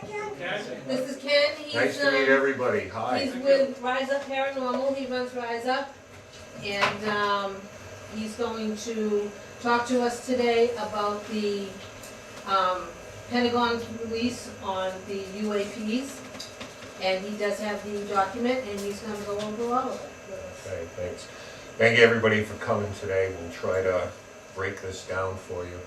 This is Ken. Nice to meet everybody. Hi. He's with RISEUP Paranormal. He runs RISEUP, and he's going to talk to us today about the Pentagon's release on the UAPs. And he does have the document, and he's going to go over all of it with us. Okay, thanks. Thank you everybody for coming today. We'll try to break this down for you.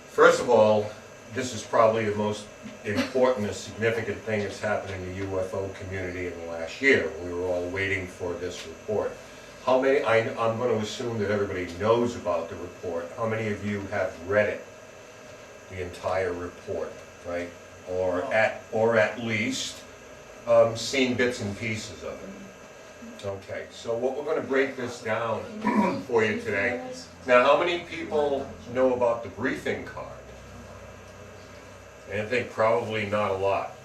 First of all, this is probably the most important and significant thing that's happened in the UFO community in the last year. We were all waiting for this report. How many, I'm going to assume that everybody knows about the report. How many of you have read it, the entire report, right? Or at least seen bits and pieces of it. Okay, so what we're going to break this down for you today. Now, how many people know about the briefing card? And I think probably not a lot.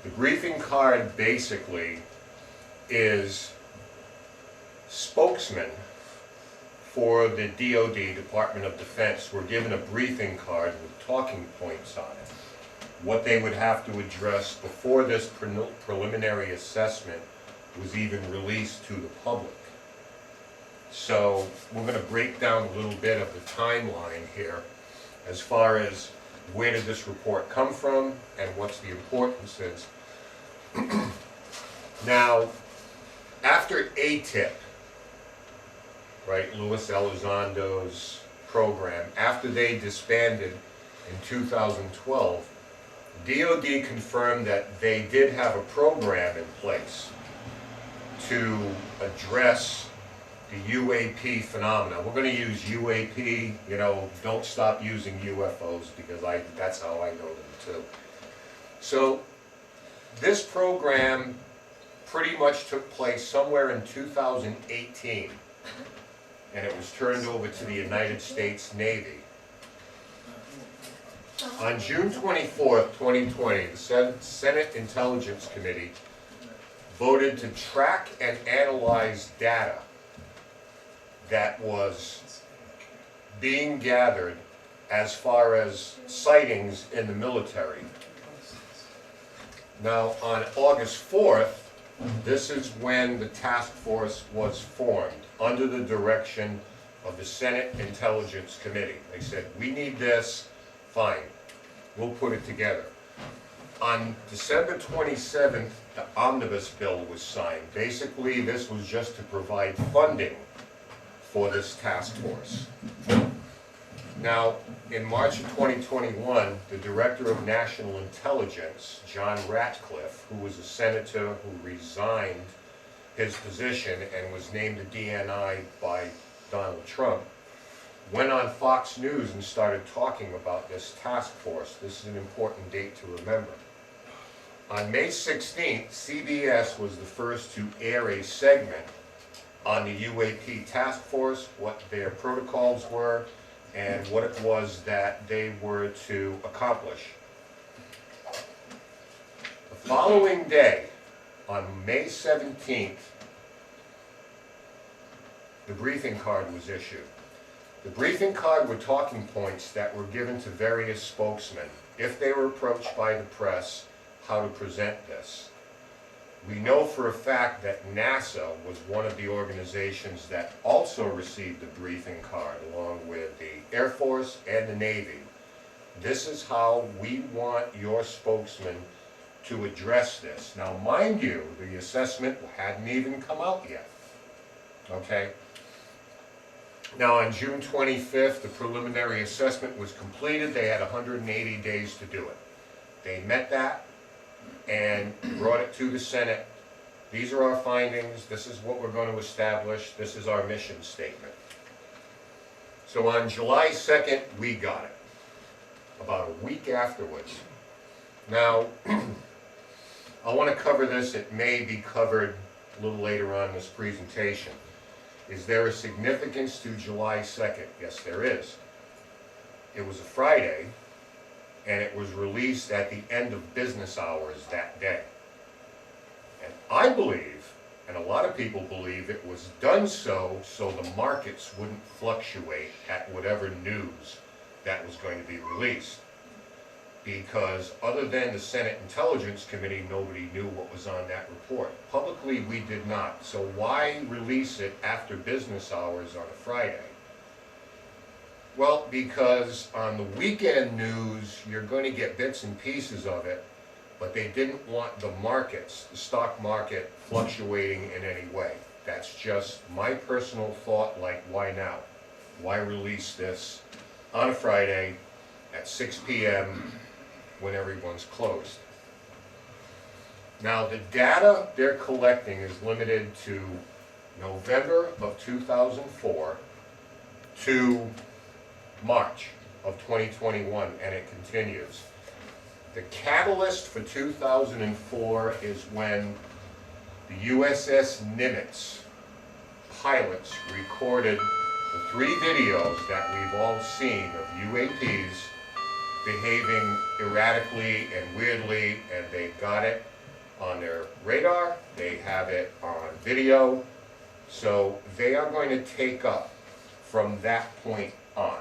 The briefing card basically is spokesmen for the DoD, Department of Defense, were given a briefing card with talking points on it. What they would have to address before this preliminary assessment was even released to the public. So we're going to break down a little bit of the timeline here as far as where did this report come from and what's the importance is. Now, after ATIP, right, Luis Elizondo's program, after they disbanded in 2012, DoD confirmed that they did have a program in place to address the UAP phenomena. We're going to use UAP, you know, don't stop using UFOs because that's how I know them too. So this program pretty much took place somewhere in 2018, and it was turned over to the United States Navy. On June 24th, 2020, the Senate Intelligence Committee voted to track and analyze data that was being gathered as far as sightings in the military. Now, on August 4th, this is when the task force was formed under the direction of the Senate Intelligence Committee. They said, we need this, fine, we'll put it together. On December 27th, the omnibus bill was signed. Basically, this was just to provide funding for this task force. Now, in March of 2021, the Director of National Intelligence, John Ratcliffe, who was a senator who resigned his position and was named a DNI by Donald Trump, went on Fox News and started talking about this task force. This is an important date to remember. On May 16th, CBS was the first to air a segment on the UAP task force, what their protocols were, and what it was that they were to accomplish. The following day, on May 17th, the briefing card was issued. The briefing card were talking points that were given to various spokesmen, if they were approached by the press, how to present this. We know for a fact that NASA was one of the organizations that also received the briefing card, along with the Air Force and the Navy. This is how we want your spokesman to address this. Now, mind you, the assessment hadn't even come out yet. Okay? Now, on June 25th, the preliminary assessment was completed. They had 180 days to do it. They met that and brought it to the Senate. These are our findings. This is what we're going to establish. This is our mission statement. So on July 2nd, we got it, about a week afterwards. Now, I want to cover this. It may be covered a little later on in this presentation. Is there a significance to July 2nd? Yes, there is. It was a Friday, and it was released at the end of business hours that day. And I believe, and a lot of people believe, it was done so the markets wouldn't fluctuate at whatever news that was going to be released. because other than the Senate Intelligence Committee, nobody knew what was on that report. Publicly, we did not. So why release it after business hours on a Friday? Well, because on the weekend news, you're going to get bits and pieces of it, but they didn't want the markets, the stock market, fluctuating in any way. That's just my personal thought, like, why now? Why release this on a Friday at 6 p.m. when everyone's closed? Now, the data they're collecting is limited to November of 2004 to March of 2021, and it continues. The catalyst for 2004 is when the USS Nimitz pilots recorded the 3 videos that we've all seen of UAPs behaving erratically and weirdly, and they got it on their radar, they have it on video, so they are going to take up from that point on.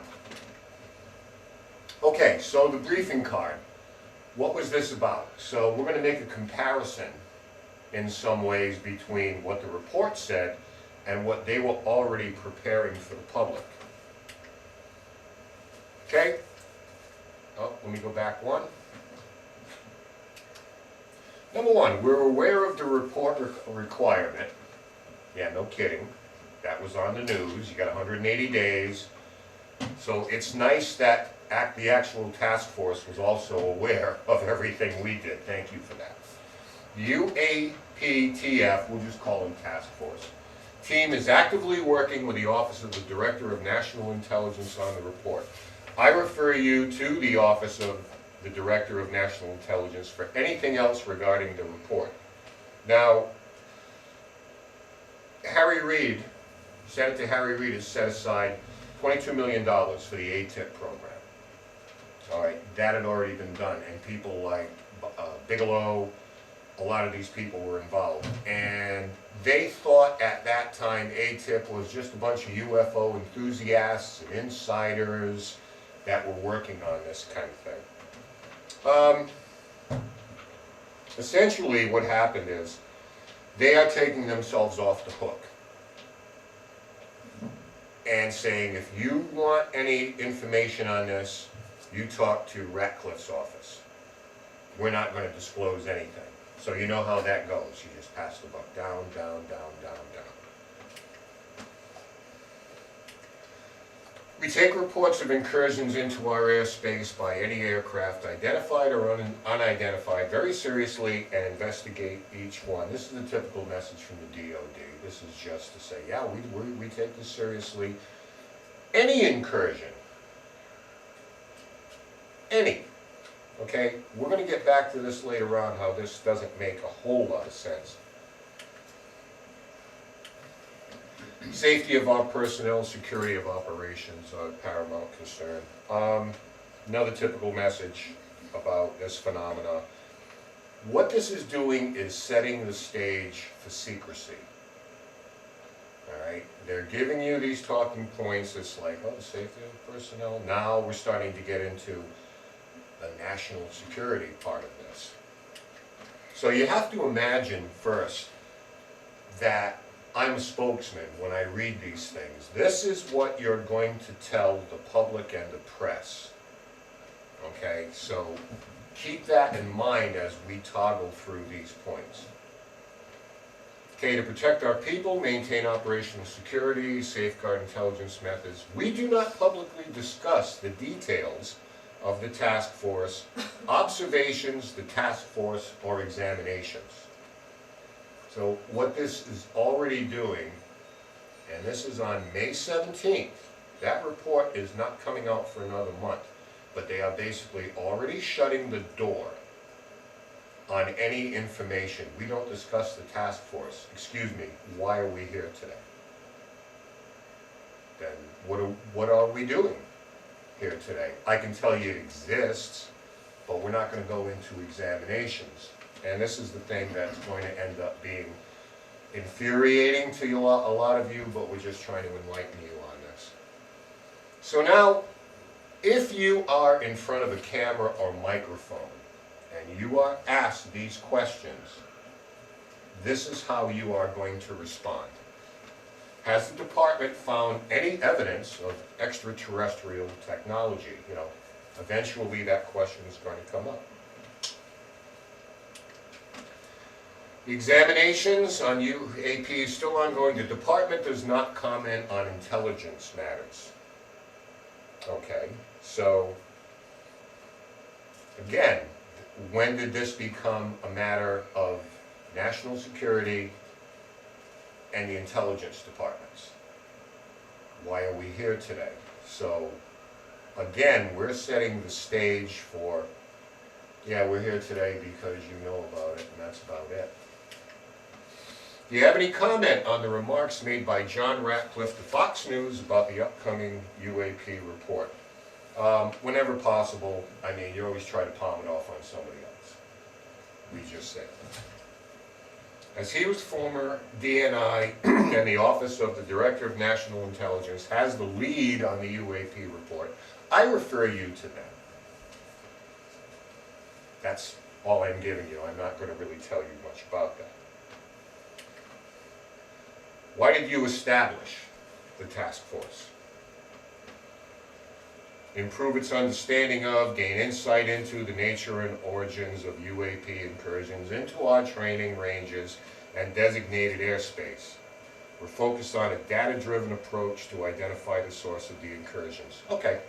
Okay, so the briefing card. What was this about? So we're going to make a comparison in some ways between what the report said and what they were already preparing for the public. Okay? Oh, let me go back one. Number one, we're aware of the report requirement. Yeah, no kidding. That was on the news. You got 180 days. So it's nice that the actual task force was also aware of everything we did. Thank you for that. UAPTF, we'll just call them task force, team is actively working with the Office of the Director of National Intelligence on the report. I refer you to the Office of the Director of National Intelligence for anything else regarding the report. Now, Harry Reid, Senator Harry Reid has set aside $22 million for the ATIP program. All right, that had already been done, and people like Bigelow, a lot of these people were involved. And they thought at that time ATIP was just a bunch of UFO enthusiasts and insiders that were working on this kind of thing. Essentially what happened is they are taking themselves off the hook and saying, if you want any information on this, you talk to Ratcliffe's office. We're not going to disclose anything. So you know how that goes. You just pass the buck down, down, down, down, down. We take reports of incursions into our airspace by any aircraft, identified or unidentified, very seriously and investigate each one. This is a typical message from the DOD. This is just to say, yeah, we take this seriously. Any incursion, any. Okay, we're going to get back to this later on, how this doesn't make a whole lot of sense. Safety of our personnel, security of operations are paramount concern. Another typical message about this phenomena. What this is doing is setting the stage for secrecy. Alright, they're giving you these talking points. It's like, oh, the safety of personnel. Now we're starting to get into the national security part of this. So you have to imagine first that I'm a spokesman when I read these things. This is what you're going to tell the public and the press. Okay, so keep that in mind as we toggle through these points. Okay, to protect our people, maintain operational security, safeguard intelligence methods, we do not publicly discuss the details of the task force, observations, the task force, or examinations. So what this is already doing, and this is on May 17th, that report is not coming out for another month, but they are basically already shutting the door on any information. We don't discuss the task force. Excuse me, why are we here today? Then what are we doing here today? I can tell you it exists, but we're not going to go into examinations. And this is the thing that's going to end up being infuriating to you, a lot of you, but we're just trying to enlighten you on this. So now, If you are in front of a camera or microphone and you are asked these questions, this is how you are going to respond. Has the department found any evidence of extraterrestrial technology? You know, eventually that question is going to come up. The examinations on UAP is still ongoing. The department does not comment on intelligence matters. Okay, so again, when did this become a matter of national security and the intelligence departments? Why are we here today? So again, we're setting the stage for, yeah, we're here today because you know about it, and that's about it. Do you have any comment on the remarks made by John Ratcliffe to Fox News about the upcoming UAP report? Whenever possible. I mean, you always try to palm it off on somebody else. We just say. As he was former DNI and the Office of the Director of National Intelligence has the lead on the UAP report, I refer you to them. That's all I'm giving you. I'm not going to really tell you much about that. Why did you establish the task force? Improve its understanding of, gain insight into the nature and origins of UAP incursions into our training ranges and designated airspace. We're focused on a data-driven approach to identify the source of the incursions. Okay,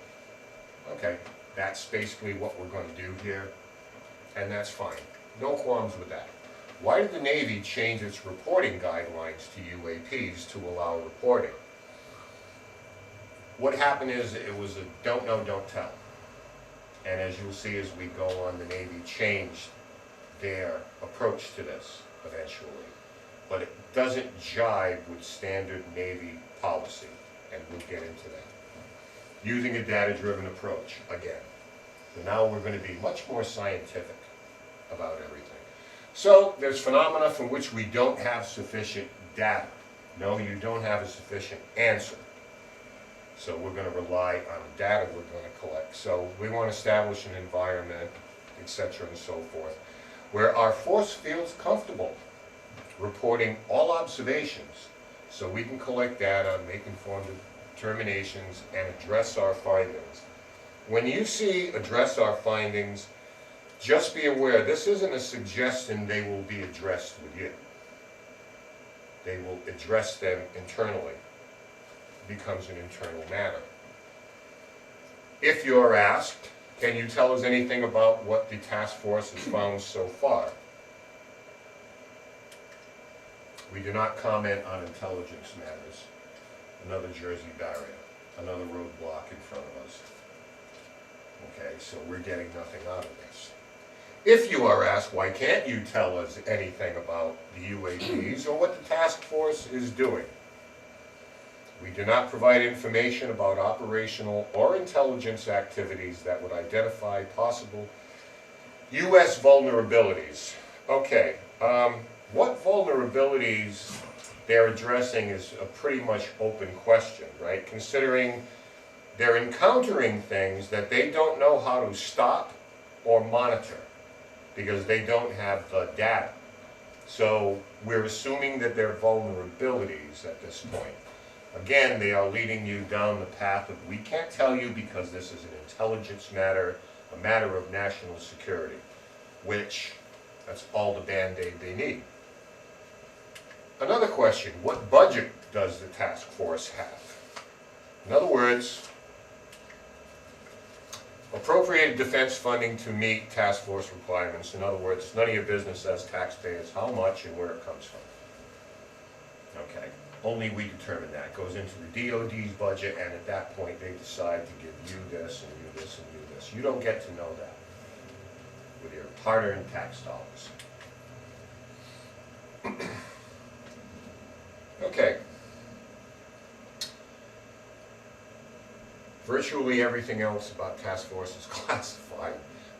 that's basically what we're going to do here, and that's fine. No qualms with that. Why did the Navy change its reporting guidelines to UAPs to allow reporting? What happened is it was a don't know, don't tell. And as you'll see as we go on, the Navy changed their approach to this eventually. But it doesn't jive with standard Navy policy, and we'll get into that. Using a data-driven approach, again. So now we're going to be much more scientific about everything. So there's phenomena from which we don't have sufficient data. No, you don't have a sufficient answer. So we're going to rely on the data we're going to collect. So we want to establish an environment, etc. and so forth, where our force feels comfortable reporting all observations so we can collect data, make informed determinations, and address our findings. When you see address our findings, just be aware this isn't a suggestion they will be addressed with you. They will address them internally. Becomes an internal matter. If you're asked, can you tell us anything about what the task force has found so far? We do not comment on intelligence matters. Another Jersey barrier, another roadblock in front of us. Okay, so we're getting nothing out of this. If you are asked, why can't you tell us anything about the UAPs or what the task force is doing? We do not provide information about operational or intelligence activities that would identify possible U.S. vulnerabilities. Okay, what vulnerabilities they're addressing is a pretty much open question, right? Considering they're encountering things that they don't know how to stop or monitor because they don't have the data. So we're assuming that they're vulnerabilities at this point. Again, they are leading you down the path of we can't tell you because this is an intelligence matter, a matter of national security, which that's all the Band-Aid they need. Another question, what budget does the task force have? In other words, appropriated defense funding to meet task force requirements. In other words, it's none of your business as taxpayers how much and where it comes from. Okay. Only we determine that. It goes into the DOD's budget, and at that point they decide to give you this and you this and you this. You don't get to know that with your hard-earned tax dollars. Okay. Virtually everything else about task force is classified.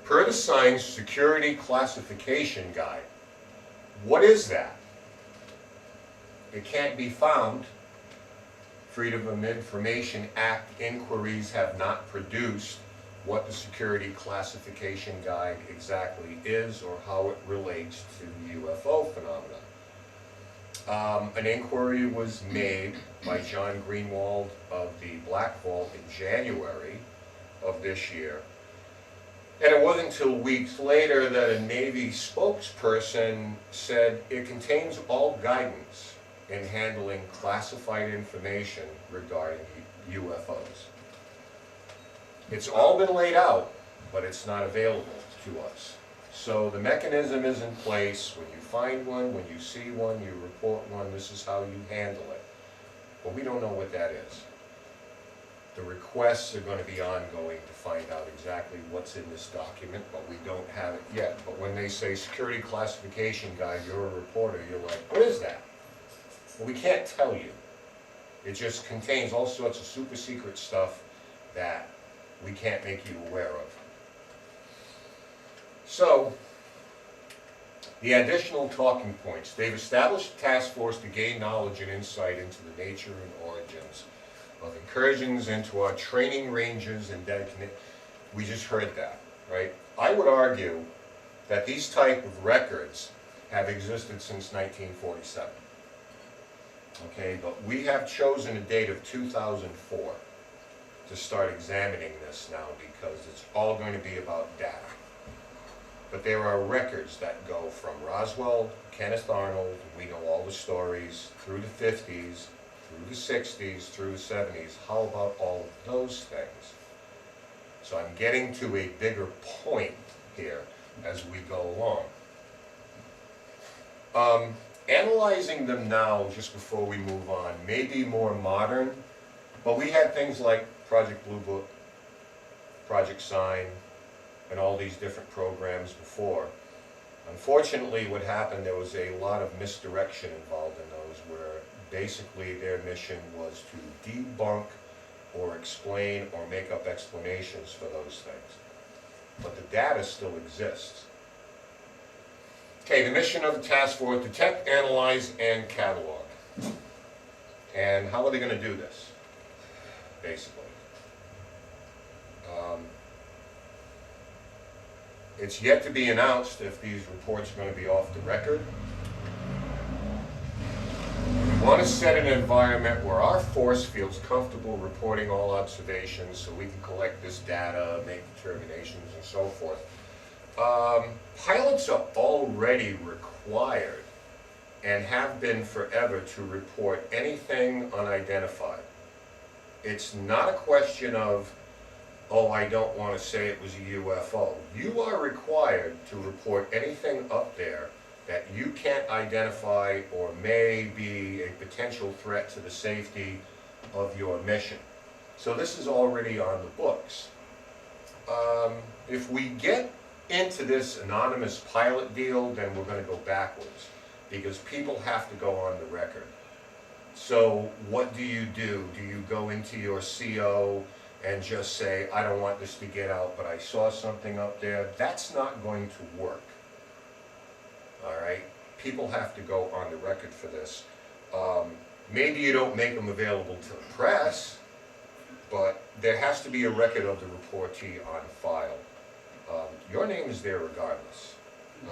Per the Science Security Classification Guide. What is that? It can't be found Freedom of Information Act inquiries have not produced what the security classification guide exactly is or how it relates to the UFO phenomena. An inquiry was made by John Greenwald of the Black Vault in January of this year. And it wasn't until weeks later that a Navy spokesperson said it contains all guidance in handling classified information regarding UFOs. It's all been laid out, but it's not available to us. So the mechanism is in place. When you find one, when you see one, you report one, this is how you handle it. But we don't know what that is. The requests are going to be ongoing to find out exactly what's in this document, but we don't have it yet. But when they say security classification guide, you're a reporter, you're like, what is that? Well, we can't tell you. It just contains all sorts of super secret stuff that we can't make you aware of. So, the additional talking points. They've established a task force to gain knowledge and insight into the nature and origins of incursions into our training ranges and dedicated. We just heard that, right? I would argue that these type of records have existed since 1947. Okay, but we have chosen a date of 2004 to start examining this now because it's all going to be about data. But there are records that go from Roswell, Kenneth Arnold, we know all the stories, through the 50s, through the 60s, through the 70s. How about all of those things? So I'm getting to a bigger point here as we go along. Analyzing them now, just before we move on, may be more modern, but we had things like Project Blue Book, Project Sign, and all these different programs before. Unfortunately, what happened, there was a lot of misdirection involved in those, where basically their mission was to debunk or explain or make up explanations for those things. But the data still exists. Okay, the mission of the task force: detect, analyze, and catalog. And how are they going to do this, basically? It's yet to be announced if these reports are going to be off the record. We want to set an environment where our force feels comfortable reporting all observations so we can collect this data, make determinations, and so forth. Pilots are already required and have been forever to report anything unidentified. It's not a question of, oh, I don't want to say it was a UFO. You are required to report anything up there that you can't identify or may be a potential threat to the safety of your mission. So this is already on the books. If we get into this anonymous pilot deal, then we're going to go backwards, because people have to go on the record. So what do? Do you go into your CO and just say, I don't want this to get out, but I saw something up there? That's not going to work. All right? People have to go on the record for this. Maybe you don't make them available to the press, but there has to be a record of the reportee on file. Your name is there regardless.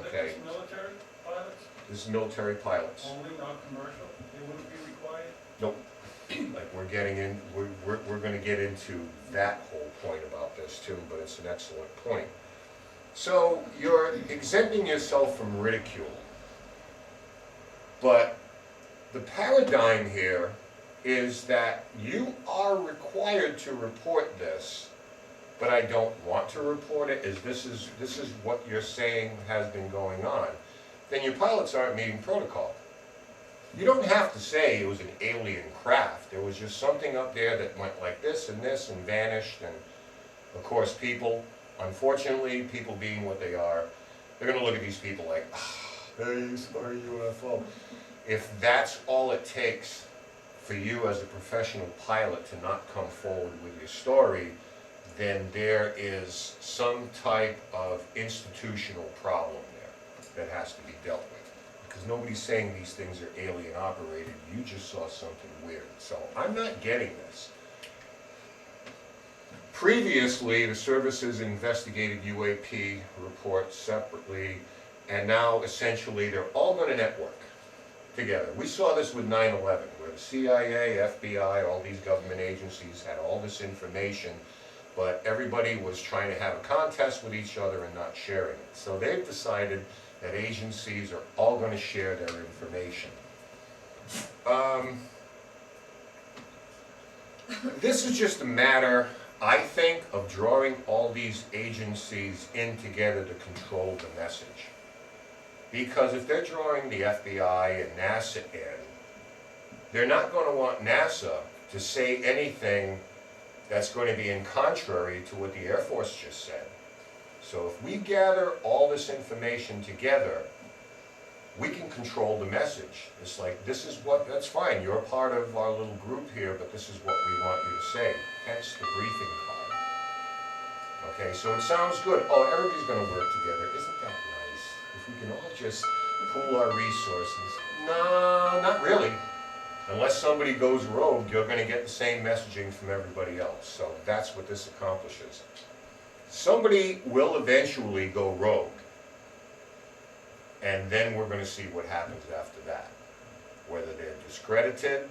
Okay? Is this military pilots? This is military pilots. Only, not commercial? They wouldn't be required? Nope. Like we're getting in, we're going to get into that whole point about this too, but it's an excellent point. So you're exempting yourself from ridicule, but the paradigm here is that you are required to report this, but I don't want to report it. This is what you're saying has been going on. Then your pilots aren't meeting protocol. You don't have to say it was an alien craft. There was just something up there that went like this and vanished. And of course, people, unfortunately, people being what they are, they're going to look at these people like, hey, you saw a UFO. If that's all it takes for you as a professional pilot to not come forward with your story, then there is some type of institutional problem there that has to be dealt with. because nobody's saying these things are alien operated. You just saw something weird. So I'm not getting this. Previously, the services investigated UAP reports separately, and now essentially they're all going to network together. We saw this with 9/11, where the CIA, FBI, all these government agencies had all this information, but everybody was trying to have a contest with each other and not sharing it. So they've decided that agencies are all going to share their information. This is just a matter, I think, of drawing all these agencies in together to control the message. Because if they're drawing the FBI and NASA in, they're not going to want NASA to say anything that's going to be in contrary to what the Air Force just said. So if we gather all this information together, we can control the message. It's like, this is what, that's fine, you're part of our little group here, but this is what we want you to say. Hence the briefing card. Okay, so it sounds good. Oh, everybody's going to work together. Isn't that nice? If we can all just pool our resources. No, not really. Unless somebody goes rogue, you're going to get the same messaging from everybody else. So that's what this accomplishes. Somebody will eventually go rogue. And then we're going to see what happens after that. Whether they're discredited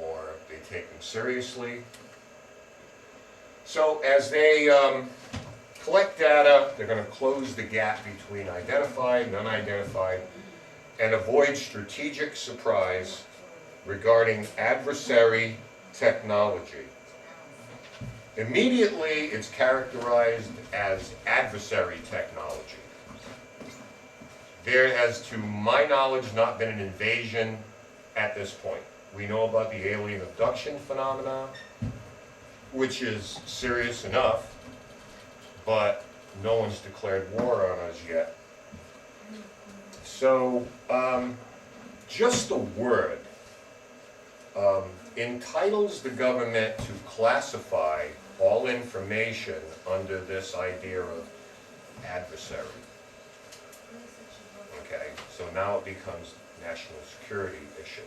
or they take them seriously. So as they collect data, they're going to close the gap between identified and unidentified and avoid strategic surprise regarding adversary technology. Immediately, it's characterized as adversary technology. There has, to my knowledge, not been an invasion at this point. We know about the alien abduction phenomena, which is serious enough, but no one's declared war on us yet. So, just the word entitles the government to classify all information under this idea of adversary. Okay, so now it becomes a national security issue.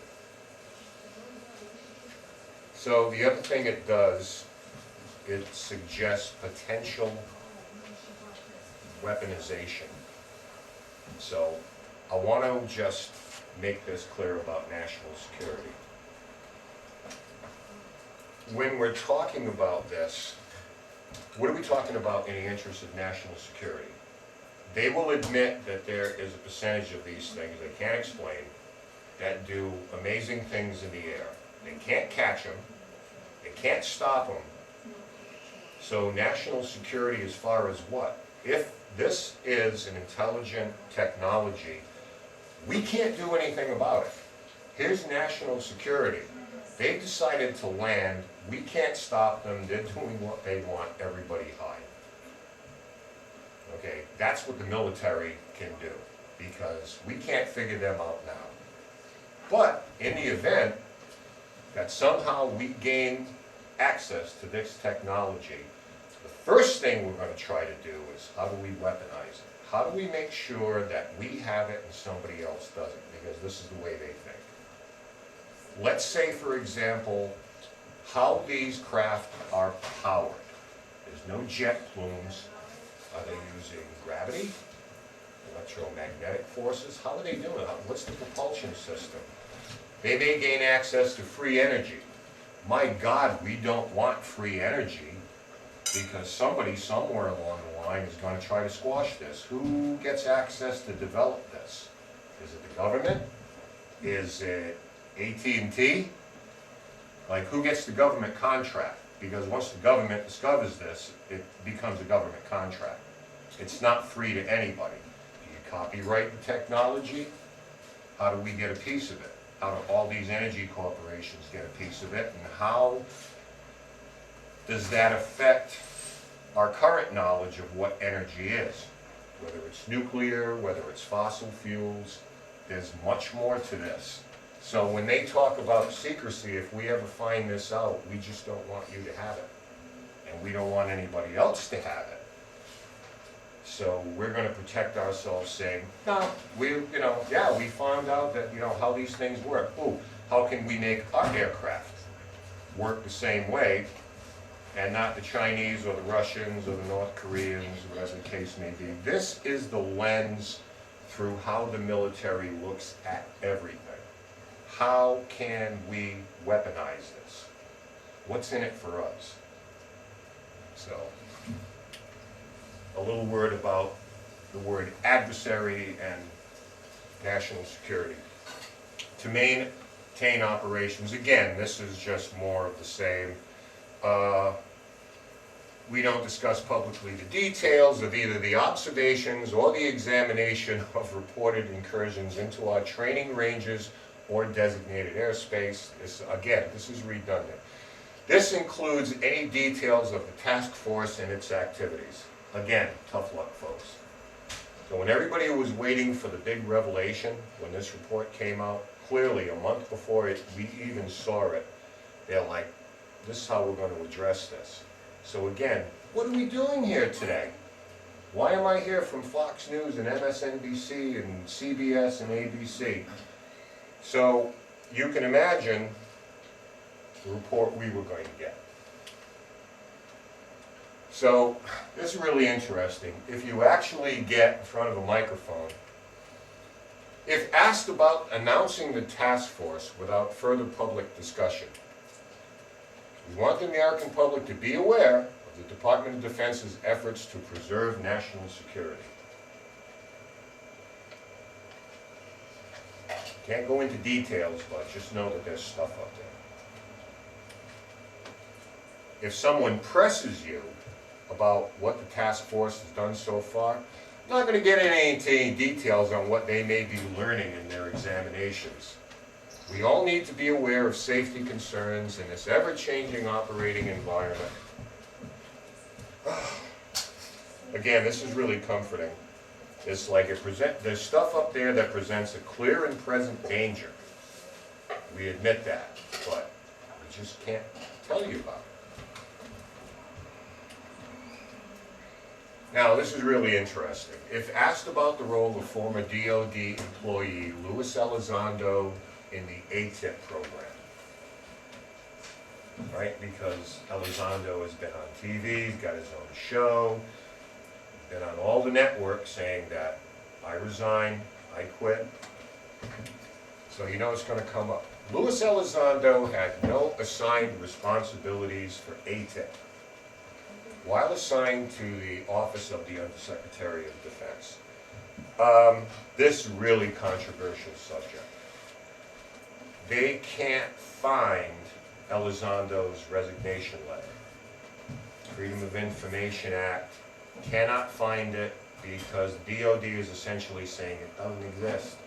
So the other thing it does, it suggests potential weaponization. So I want to just make this clear about national security. When we're talking about this, what are we talking about in the interest of national security? They will admit that there is a percentage of these things they can't explain that do amazing things in the air. They can't catch them. They can't stop them. So national security as far as what? If this is an intelligent technology, we can't do anything about it. Here's national security. They've decided to land. We can't stop them. They're doing what they want. Everybody hide. Okay, that's what the military can do, because we can't figure them out now. But in the event that somehow we gain access to this technology, the first thing we're going to try to do is, how do we weaponize it? How do we make sure that we have it and somebody else doesn't? Because this is the way they think. Let's say, for example, how these craft are powered. There's no jet plumes. Are they using gravity, electromagnetic forces? How are they doing it? What's the propulsion system? They may gain access to free energy. My God, we don't want free energy, because somebody somewhere along the line is going to try to squash this. Who gets access to develop this? Is it the government? Is it AT&T? Like, who gets the government contract? Because once the government discovers this, it becomes a government contract. It's not free to anybody. Do you copyright the technology? How do we get a piece of it? How do all these energy corporations get a piece of it? And how does that affect our current knowledge of what energy is? Whether it's nuclear, whether it's fossil fuels, there's much more to this. So when they talk about secrecy, if we ever find this out, we just don't want you to have it. And we don't want anybody else to have it. So we're gonna protect ourselves saying, no, we found out that, how these things work. Ooh, how can we make our aircraft work the same way and not the Chinese or the Russians or the North Koreans, whatever the case may be. This is the lens through how the military looks at everything. How can we weaponize this? What's in it for us? So, a little word about the word adversary and national security. To maintain operations, again, this is just more of the same. We don't discuss publicly the details of either the observations or the examination of reported incursions into our training ranges or designated airspace. This is redundant. This includes any details of the task force and its activities. Again, tough luck, folks. So when everybody was waiting for the big revelation, when this report came out, clearly a month before we even saw it, they're like, this is how we're going to address this. So again, what are we doing here today? Why am I here from Fox News and MSNBC and CBS and ABC? So you can imagine the report we were going to get. So this is really interesting. If you actually get in front of a microphone, if asked about announcing the task force without further public discussion, we want the American public to be aware of the Department of Defense's efforts to preserve national security. Can't go into details, but just know that there's stuff up there. If someone presses you about what the task force has done so far, you're not going to get any details on what they may be learning in their examinations. We all need to be aware of safety concerns in this ever-changing operating environment. Again, this is really comforting. It's like there's stuff up there that presents a clear and present danger. We admit that, but we just can't tell you about it. Now, this is really interesting. If asked about the role of former DOD employee Louis Elizondo in the ATIP program, right? Because Elizondo has been on TV, he's got his own show, been on all the networks saying that I resign, I quit. So you know it's going to come up. Louis Elizondo had no assigned responsibilities for ATIP while assigned to the Office of the Undersecretary of Defense. This really controversial subject. They can't find Elizondo's resignation letter. Freedom of Information Act cannot find it because DOD is essentially saying it doesn't exist.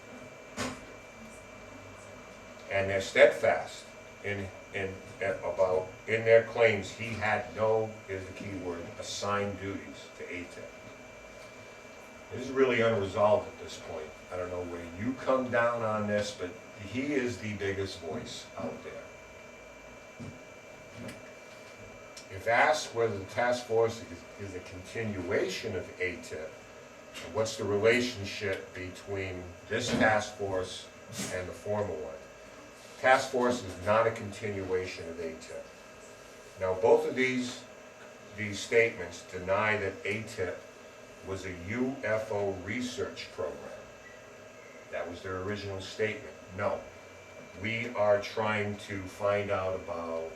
And they're steadfast in their claims he had no, here's the key word, assigned duties to ATIP. This is really unresolved at this point. I don't know where you come down on this, but he is the biggest voice out there. If asked whether the task force is a continuation of ATIP, and what's the relationship between this task force and the former one? Task force is not a continuation of ATIP. Now, both of these statements deny that ATIP was a UFO research program. That was their original statement. No. We are trying to find out about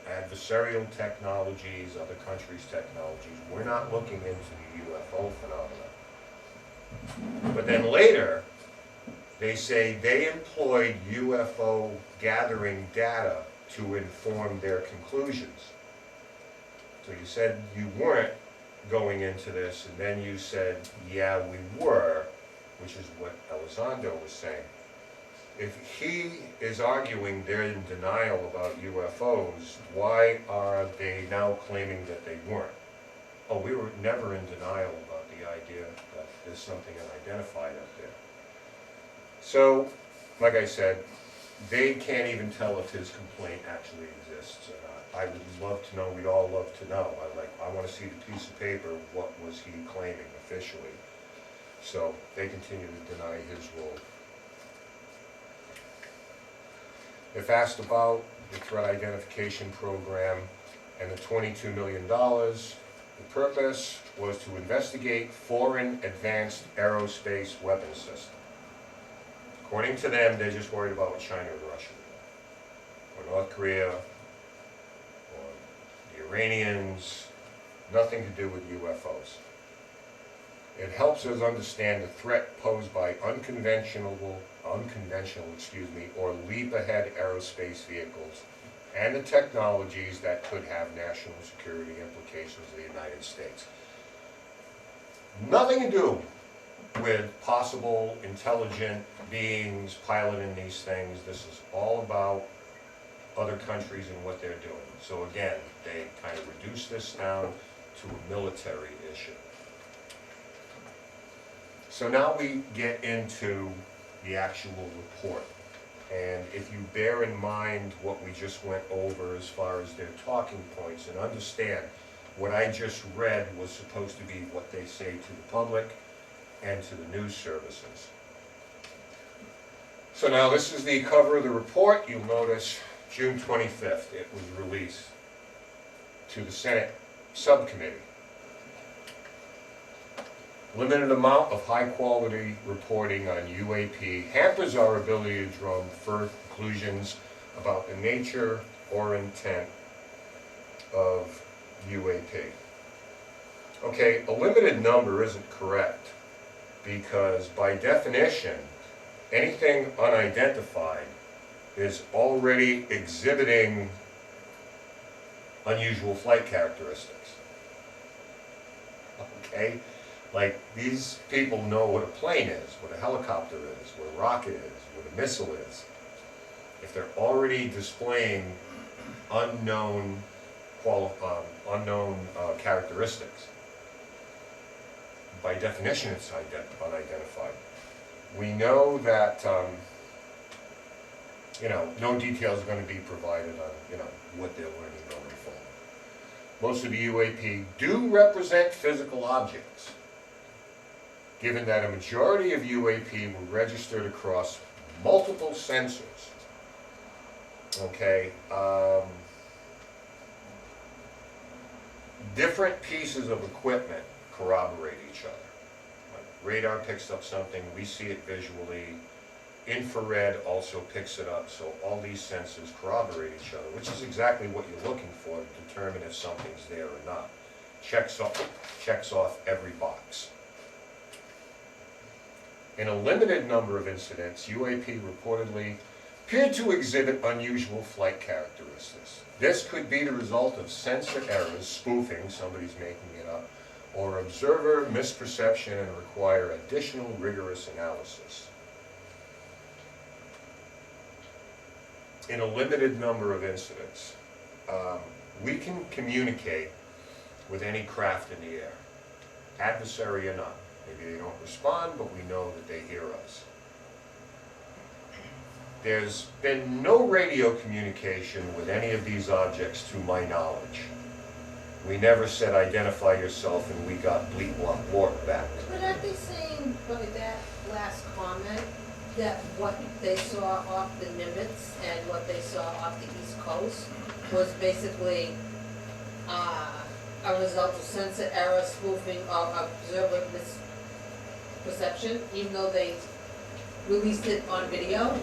adversarial technologies, other countries' technologies. We're not looking into the UFO phenomena. But then later, they say they employed UFO gathering data to inform their conclusions. So you said you weren't going into this, and then you said, yeah, we were, which is what Elizondo was saying. If he is arguing they're in denial about UFOs, why are they now claiming that they weren't? Oh, we were never in denial about the idea that there's something unidentified up there. So, like I said, they can't even tell if his complaint actually exists or not. I would love to know, we'd all love to know. I want to see the piece of paper, what was he claiming officially? So they continue to deny his role. If asked about the threat identification program and the $22 million, the purpose was to investigate foreign advanced aerospace weapon system. According to them, they're just worried about what China and Russia do, or North Korea, or the Iranians, nothing to do with UFOs. It helps us understand the threat posed by unconventional, or leap-ahead aerospace vehicles and the technologies that could have national security implications of the United States. Nothing to do with possible intelligent beings piloting these things. This is all about other countries and what they're doing. So again, they kind of reduce this down to a military issue. So now we get into the actual report. And if you bear in mind what we just went over as far as their talking points, and understand what I just read was supposed to be what they say to the public and to the news services. So now this is the cover of the report. You'll notice June 25th it was released to the Senate subcommittee. Limited amount of high-quality reporting on UAP hampers our ability to draw further conclusions about the nature or intent of UAP. Okay, a limited number isn't correct because by definition, anything unidentified is already exhibiting unusual flight characteristics. Okay? Like, these people know what a plane is, what a helicopter is, what a rocket is, what a missile is. If they're already displaying unknown characteristics, by definition it's unidentified. We know that, no details are going to be provided on, what they're learning going forward. Most of the UAP do represent physical objects, given that a majority of UAP were registered across multiple sensors. Okay, different pieces of equipment corroborate each other. Like radar picks up something, we see it visually. Infrared also picks it up, so all these sensors corroborate each other, which is exactly what you're looking for to determine if something's there or not. Checks off every box. In a limited number of incidents, UAP reportedly appeared to exhibit unusual flight characteristics. This could be the result of sensor errors, spoofing, somebody's making it up, or observer misperception and require additional rigorous analysis. In a limited number of incidents, we can communicate with any craft in the air, adversary or not. Maybe they don't respond, but we know that they hear us. There's been no radio communication with any of these objects to my knowledge. We never said identify yourself and we got bleep walk back. But aren't they saying by that last comment that what they saw off the Nimitz and what they saw off the East Coast was basically a result of sensor error, spoofing, or observer misperception, even though they released it on video?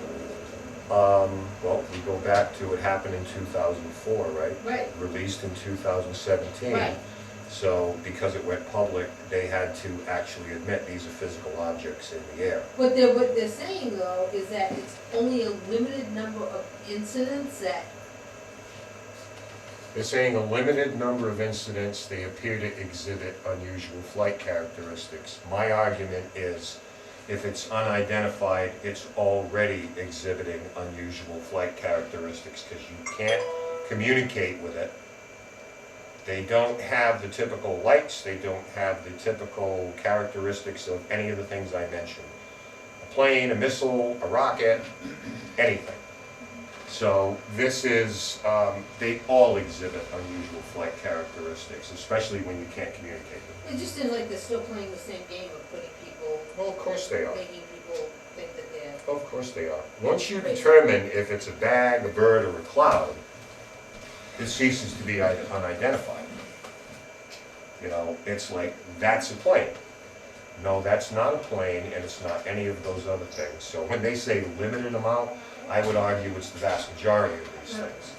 Well, we go back to it happened in 2004, right? Right. Released in 2017. Right. So because it went public, they had to actually admit these are physical objects in the air. What they're saying though is that it's only a limited number of incidents that. They're saying a limited number of incidents, they appear to exhibit unusual flight characteristics. My argument is, if it's unidentified, it's already exhibiting unusual flight characteristics because you can't communicate with it. They don't have the typical lights, they don't have the typical characteristics of any of the things I mentioned. A plane, a missile, a rocket, anything. So this is, they all exhibit unusual flight characteristics, especially when you can't communicate with them. It just seems like they're still playing the same game of putting people, Well, of course they are. making people think that they're. Of course they are. Once you determine if it's a bag, a bird, or a cloud, it ceases to be unidentified. You know, it's like, that's a plane. No, that's not a plane, and it's not any of those other things. So when they say limited amount, I would argue it's the vast majority of these things.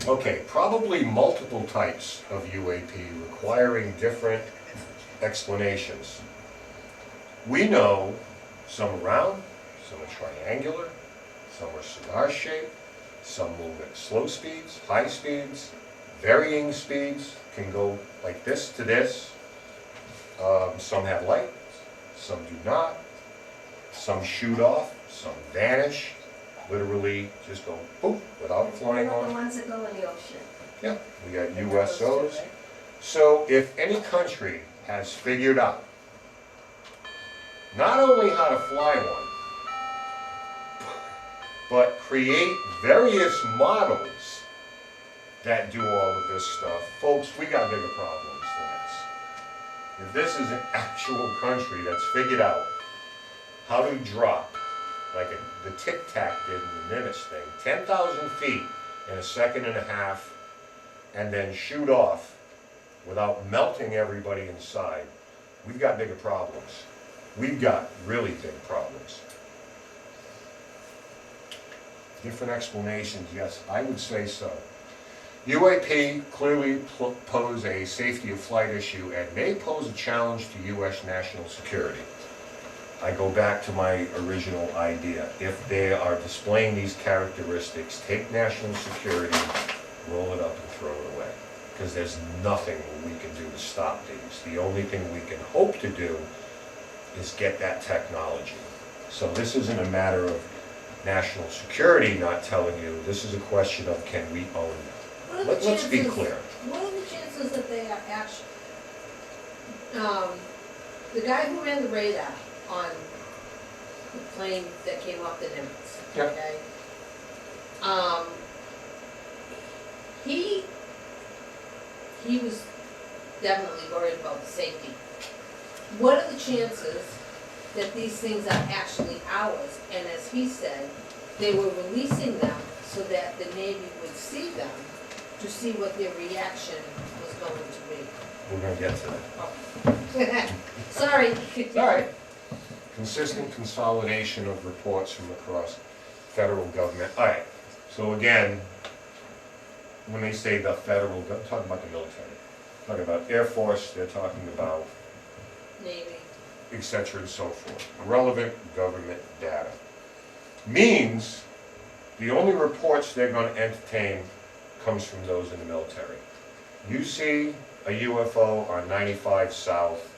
Okay, probably multiple types of UAP requiring different explanations. We know some are round, some are triangular, some are cigar-shaped, some move at slow speeds, high speeds, varying speeds, can go like this to this. Some have light, some do not. Some shoot off, some vanish, literally just go poof without flying What about the on. ones that go in the ocean? Yeah, we got And those too, USOs. right? So if any country has figured out not only how to fly one, but create various models that do all of this stuff, folks, we got bigger problems than this. If this is an actual country that's figured out how to drop, like the Tic Tac did in the Nimitz thing, 10,000 feet in a second and a half, and then shoot off without melting everybody inside, we've got bigger problems. We've got really big problems. Different explanations, yes, I would say so. UAP clearly pose a safety of flight issue and may pose a challenge to U.S. national security. I go back to my original idea. If they are displaying these characteristics, take national security, roll it up and throw it away. Because there's nothing we can do to stop these. The only thing we can hope to do is get that technology. So this isn't a matter of national security not telling you, this is a question of can we own them. What are the Let's be chances- clear. What are the chances that they are actually, the guy who ran the radar on the plane that came off the Nimitz, Yep. okay? He was definitely worried about the safety. What are the chances that these things are actually ours? And as he said, they were releasing them so that the Navy would see them to see what their reaction was going to be. We're gonna get to that. Sorry. All right. Consistent consolidation of reports from across federal government. All right, so again, when they say the federal, they're talking about the military. Talking about Air Force, they're talking about Navy. et cetera and so forth. Relevant government data. Means the only reports they're gonna entertain comes from those in the military. You see a UFO on 95 South,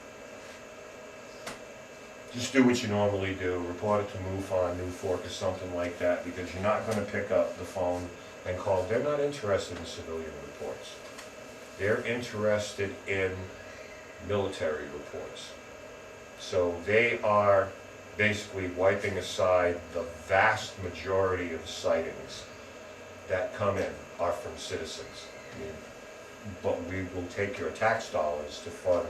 just do what you normally do, report it to MUFON, Newfork or something like that, because you're not gonna pick up the phone and call. They're not interested in civilian reports. They're interested in military reports. So they are basically wiping aside the vast majority of sightings that come in are from citizens. I mean, but we will take your tax dollars to fund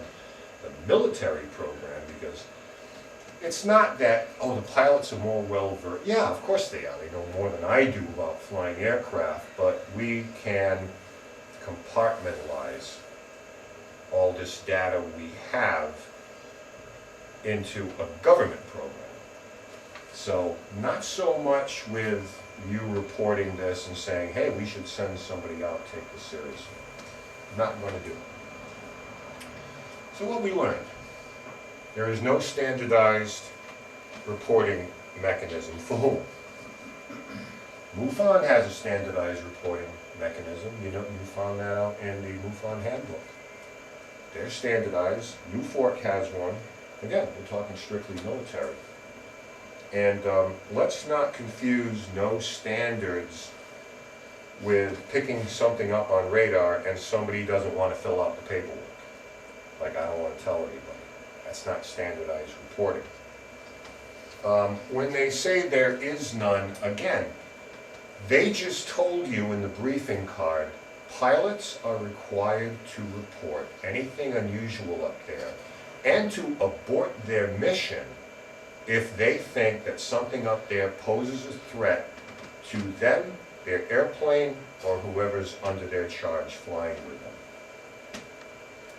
the military program, because it's not that, oh, the pilots are more well-versed. Yeah, of course they are. They know more than I do about flying aircraft, but we can compartmentalize all this data we have into a government program. So not so much with you reporting this and saying, hey, we should send somebody out, take this seriously. Not going to do it. So what we learned, there is no standardized reporting mechanism for whom. MUFON has a standardized reporting mechanism. You know, you found that out in the MUFON handbook. They're standardized. Newfork has one. Again, we're talking strictly military. And let's not confuse no standards with picking something up on radar and somebody doesn't want to fill out the paperwork. Like, I don't want to tell anybody. That's not standardized reporting. When they say there is none, again, they just told you in the briefing card, pilots are required to report anything unusual up there and to abort their mission if they think that something up there poses a threat to them, their airplane, or whoever's under their charge flying with them.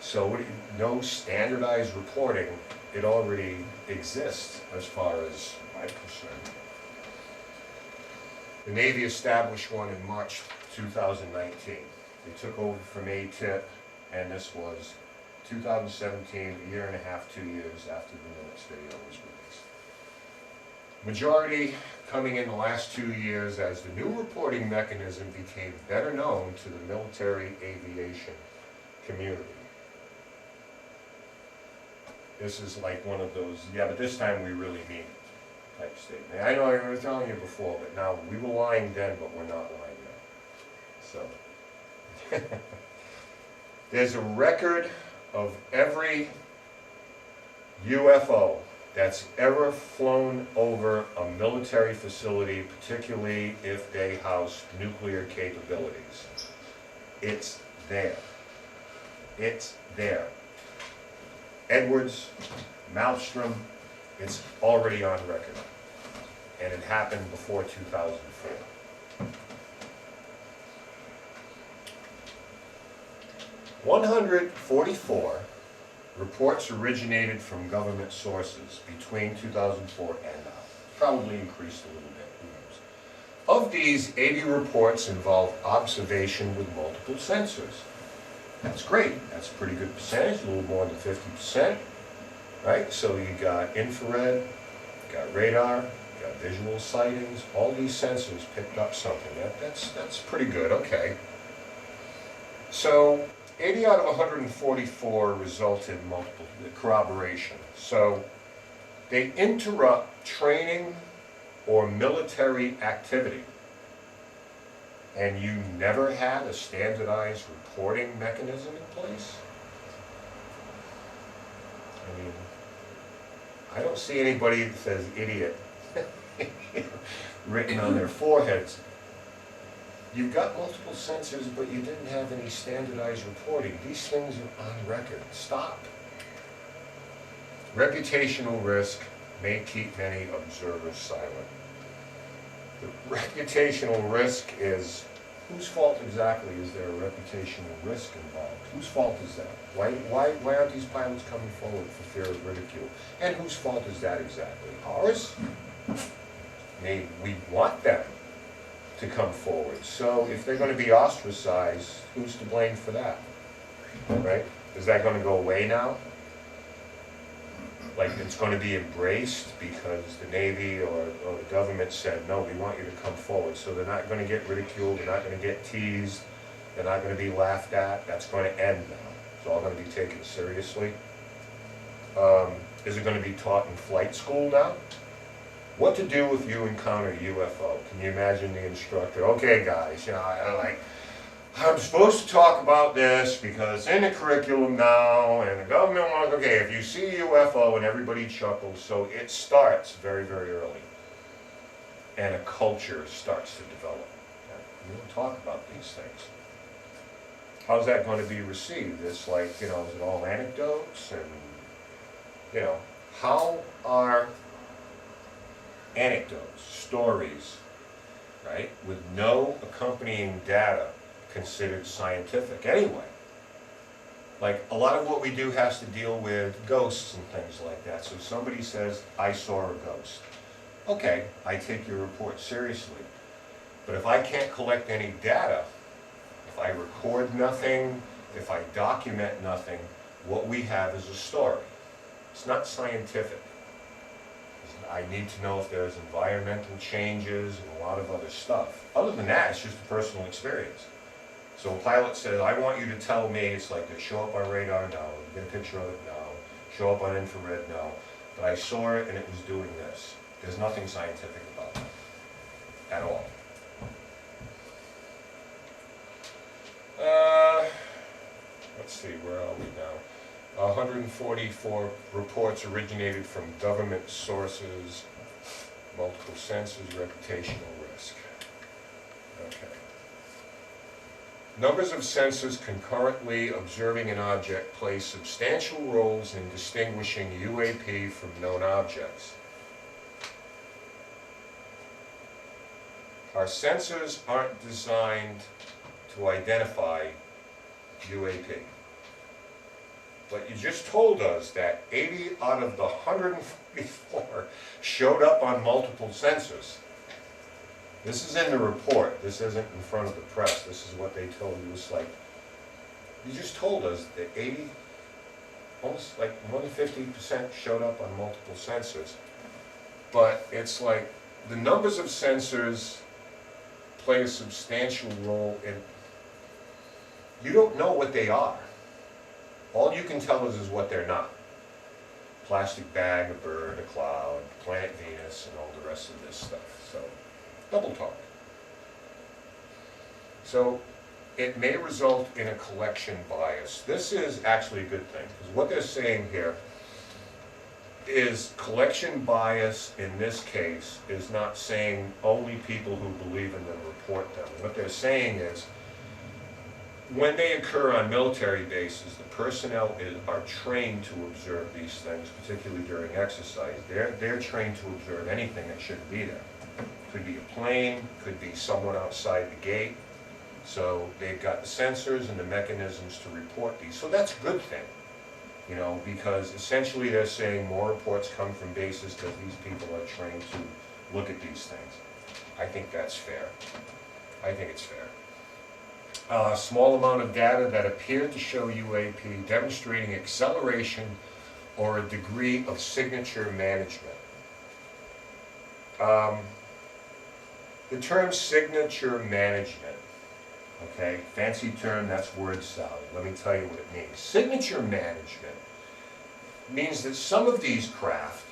So no standardized reporting, it already exists as far as I'm concerned. The Navy established one in March 2019. They took over from ATIP, and this was 2017, a year and a half, 2 years after the minutes video was released. Majority coming in the last 2 years as the new reporting mechanism became better known to the military aviation community. This is like one of those, yeah, but this time we really mean it type statement. I know I was telling you before, but now we were lying then, but we're not lying now. So, there's a record of every UFO that's ever flown over a military facility, particularly if they house nuclear capabilities. It's there. It's there. Edwards, Malmstrom, it's already on record. And it happened before 2004. "144 reports originated from government sources between 2004 and now. Probably increased a little bit, who knows. Of these, 80 reports involve observation with multiple sensors. That's great. That's a pretty good percentage, a little more than 50%. Right? So you got infrared, you got radar, you got visual sightings. All these sensors picked up something. That's pretty good. Okay. So 80 out of 144 result in multiple corroboration. So they interrupt training or military activity. And you never had a standardized reporting mechanism in place? I mean, I don't see anybody that says idiot written on their foreheads. You've got multiple sensors, but you didn't have any standardized reporting. These things are on record. Stop. Reputational risk may keep many observers silent. The reputational risk is, whose fault exactly is there a reputational risk involved? Whose fault is that? Why aren't these pilots coming forward for fear of ridicule? And whose fault is that exactly? Ours? We want them to come forward. So if they're going to be ostracized, who's to blame for that? Right? Is that going to go away now? Like it's going to be embraced because the Navy or the government said, no, we want you to come forward. So they're not going to get ridiculed, they're not going to get teased, they're not going to be laughed at. That's going to end now. It's all going to be taken seriously. Is it going to be taught in flight school now? What to do if you encounter a UFO? Can you imagine the instructor? Okay, guys, you know, I'm supposed to talk about this because it's in the curriculum now, and the government wants, okay, if you see a UFO, and everybody chuckles, so it starts very, very early. And a culture starts to develop. You don't talk about these things. How's that going to be received? It's like, you know, is it all anecdotes? And, you know, how are anecdotes, stories, right, with no accompanying data considered scientific anyway? Like, a lot of what we do has to deal with ghosts and things like that. So somebody says, I saw a ghost. Okay, I take your report seriously. But if I can't collect any data, if I record nothing, if I document nothing, what we have is a story. It's not scientific. I need to know if there's environmental changes and a lot of other stuff. Other than that, it's just a personal experience. So a pilot says, I want you to tell me, it's like they show up on radar now, get a picture of it now, show up on infrared now, but I saw it and it was doing this. There's nothing scientific about that at all. Let's see, where are we now? 144 reports originated from government sources multiple sensors, reputational risk. Okay. Numbers of sensors concurrently observing an object play substantial roles in distinguishing UAP from known objects. Our sensors aren't designed to identify UAP. But you just told us that 80 out of the 144 showed up on multiple sensors. This is in the report. This isn't in front of the press. This is what they told you. It's like, you just told us that 80, almost like more than 50% showed up on multiple sensors. But it's like the numbers of sensors play a substantial role in, you don't know what they are. All you can tell us is what they're not. Plastic bag, a bird, a cloud, planet Venus, and all the rest of this stuff. So, double talk. So, it may result in a collection bias. This is actually a good thing, because what they're saying here is collection bias in this case is not saying only people who believe in them report them. What they're saying is, when they occur on military bases, the personnel are trained to observe these things, particularly during exercise. They're trained to observe anything that shouldn't be there. Could be a plane, could be someone outside the gate. So they've got the sensors and the mechanisms to report these. So that's a good thing, you know, because essentially they're saying more reports come from bases because these people are trained to look at these things. I think that's fair. I think it's fair. A small amount of data that appeared to show UAP demonstrating acceleration or a degree of signature management. The term signature management, okay, fancy term, that's word salad. Let me tell you what it means. Signature management means that some of these craft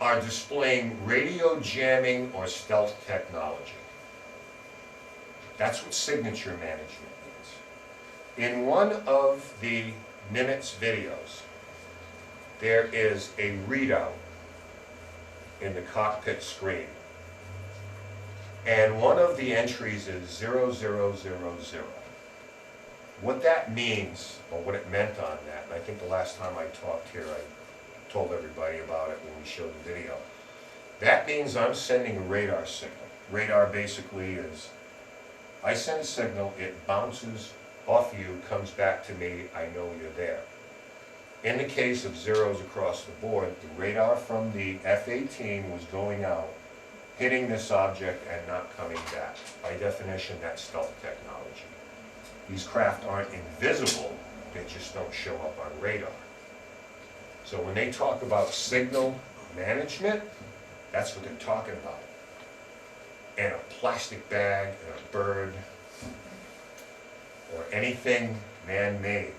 are displaying radio jamming or stealth technology. That's what signature management means. In one of the Nimitz videos, there is a readout in the cockpit screen. And one of the entries is 0000. What that means, or what it meant on that, and I think the last time I talked here, I told everybody about it when we showed the video. That means I'm sending a radar signal. Radar basically is, I send a signal, it bounces off you, comes back to me, I know you're there. In the case of zeros across the board, the radar from the F-18 was going out, hitting this object and not coming back. By definition, that's stealth technology. These craft aren't invisible, they just don't show up on radar. So when they talk about signal management, that's what they're talking about. And a plastic bag, and a bird, or anything man-made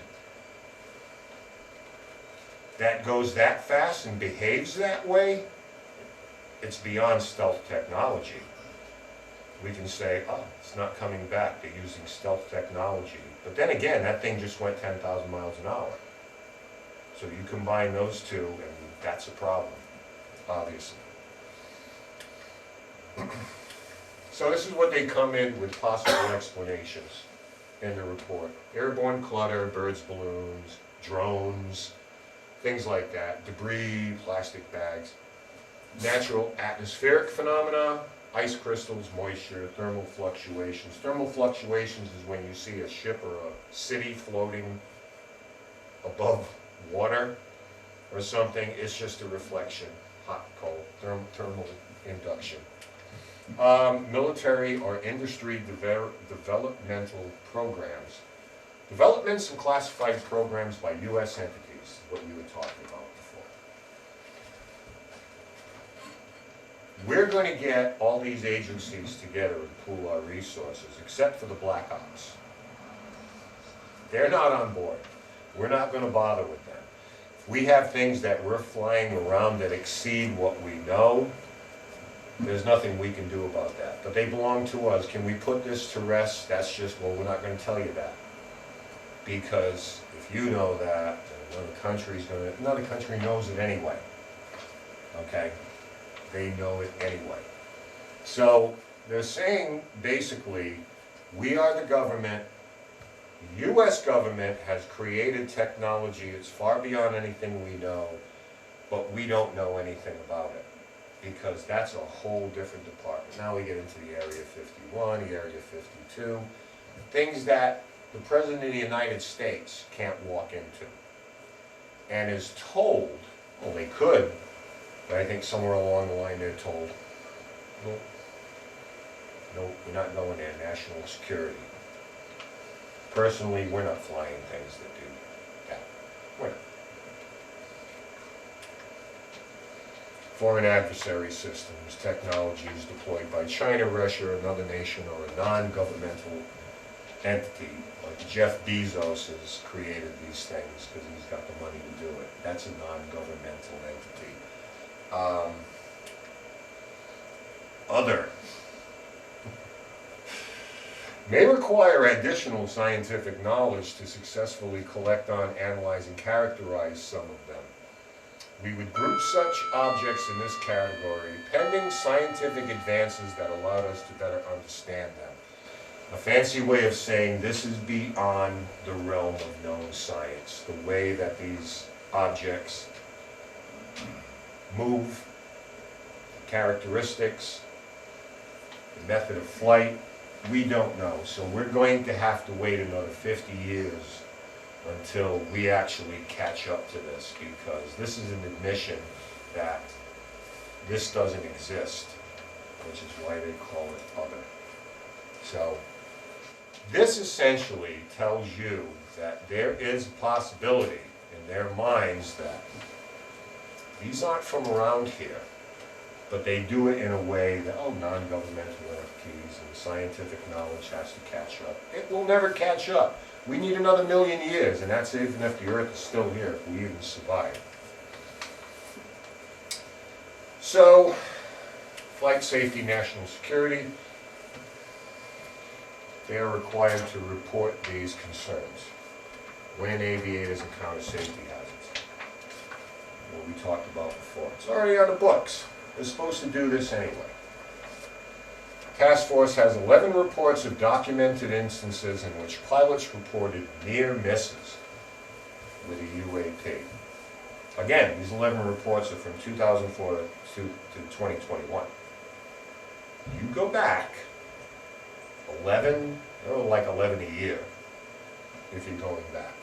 that goes that fast and behaves that way, it's beyond stealth technology. We can say, oh, it's not coming back, they're using stealth technology. But then again, that thing just went 10,000 miles an hour. So you combine those two, and that's a problem, obviously. So this is what they come in with possible explanations in the report. Airborne clutter, birds, balloons, drones, things like that, debris, plastic bags, natural atmospheric phenomena, ice crystals, moisture, thermal fluctuations. Thermal fluctuations is when you see a ship or a city floating above water or something. It's just a reflection, hot, cold, thermal induction. Military or industry developmental programs. Developments and classified programs by U.S. entities, what you were talking about before. We're going to get all these agencies together and pool our resources, except for the Black Ops. They're not on board. We're not going to bother with them. If we have things that we're flying around that exceed what we know, there's nothing we can do about that. But they belong to us. Can we put this to rest? That's just, well, we're not going to tell you that. Because if you know that, then another country knows it anyway. Okay? they know it anyway. So they're saying basically, we are the government, the US government has created technology, it's far beyond anything we know, but we don't know anything about it, because that's a whole different department. Now we get into the Area 51, the Area 52, things that the President of the United States can't walk into, and is told, well, they could, but I think somewhere along the line they're told, no, you're not going there, national security. Personally, we're not flying things that do that. We're not. Foreign adversary systems, technologies deployed by China, Russia, another nation, or a non-governmental entity, like Jeff Bezos has created these things because he's got the money to do it. That's a non-governmental entity. Other may require additional scientific knowledge to successfully collect on, analyze, and characterize some of them. We would group such objects in this category pending scientific advances that allowed us to better understand them. A fancy way of saying this is beyond the realm of known science. The way that these objects move, characteristics, the method of flight, we don't know. So we're going to have to wait another 50 years until we actually catch up to this, because this is an admission that this doesn't exist, which is why they call it other. So this essentially tells you that there is a possibility in their minds that these aren't from around here, but they do it in a way that, oh, non-governmental entities and scientific knowledge has to catch up. It will never catch up. We need another 1,000,000 years, and that's even if the Earth is still here, if we even survive. So, flight safety, national security, they are required to report these concerns when aviators encounter safety hazards. What we talked about before. It's already on the books. They're supposed to do this anyway. Task Force has 11 reports of documented instances in which pilots reported near misses with a UAP. Again, these 11 reports are from 2004 to 2021. You go back 11, like 11 a year, if you're going back.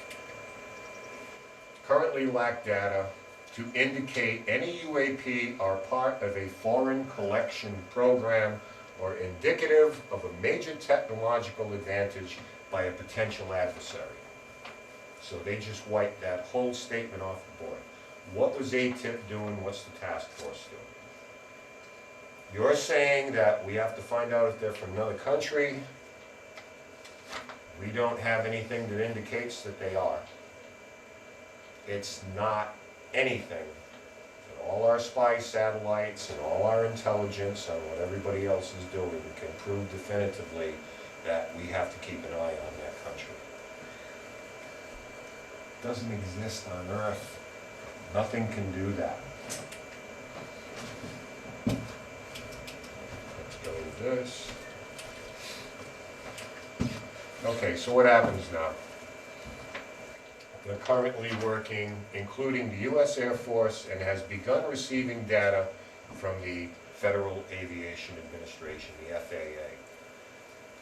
Currently lack data to indicate any UAP are part of a foreign collection program or indicative of a major technological advantage by a potential adversary. So they just wiped that whole statement off the board. What was ATIP doing? What's the task force doing? You're saying that we have to find out if they're from another country. We don't have anything that indicates that they are. It's not anything. All our spy satellites and all our intelligence on what everybody else is doing can prove definitively that we have to keep an eye on that country. It doesn't exist on Earth. Nothing can do that. Let's go to this. Okay, so what happens now? They're currently working, including the U.S. Air Force, and has begun receiving data from the Federal Aviation Administration, the FAA.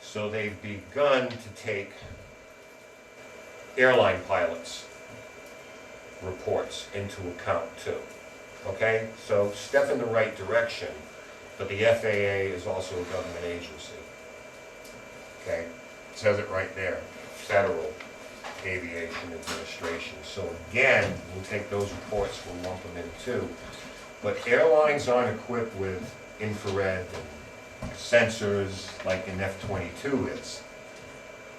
So they've begun to take airline pilots' reports into account too. Okay, so step in the right direction, but the FAA is also a government agency. Okay, it says it right there, Federal Aviation Administration. So again, we'll take those reports, we'll lump them in too. But airlines aren't equipped with infrared and sensors like an F-22 is.